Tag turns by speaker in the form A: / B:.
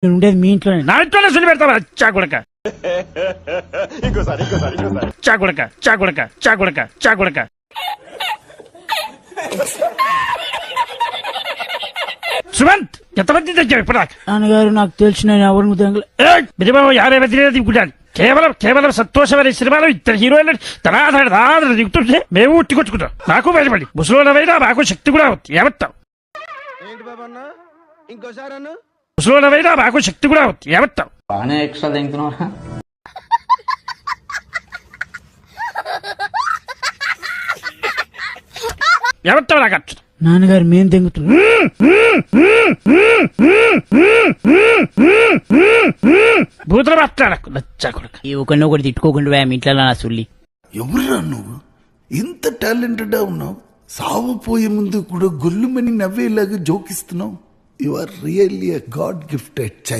A: నేను ఉండేది మీ ఇంట్లోనే. నా ఇంట్లోనే సులి పెడతావా చా కొడక చా కొడక చా కొడక చా కొడక చా కొడక. సుమంత్ ఎంతమంది తెచ్చావు ఇప్పుడు నాన్నగారు? నాకు తెలిసిన ఎవరు యాభై మంది దిగుంటాను. కేవలం సంతోషం అనే సినిమాలో ఇద్దరు హీరోయిన్లు తనాధార దిగుతుంటే మేము ఉట్టికొచ్చుకుంటాం. నాకు భయపడి ముసలోనవైనా మాకు శక్తి కూడా ఉంది. ఏమంటావు? ముసలోనవైనా మాకు శక్తి కూడా ఉంది. ఏమంటావు?
B: బాగానే ఎక్స్ట్రా తింటున్నావు.
A: ఏమంటావు? నాకు అచ్చు
C: నాన్నగారు మేం తెంగుతున్నాం.
A: బూతులు మాట్లాడకు నచ్చా కొడుకు.
C: ఈ ఒకటి తిట్టుకోకుండా మీ ఇంట్లో నా సుల్లి.
D: ఎవరురా నువ్వు? ఇంత టాలెంటెడ్ ఉన్నావు. సావుపోయే ముందు కూడా గొల్లుమని నవ్వేలాగా జోకిస్తున్నావు. You are really a god gifted child.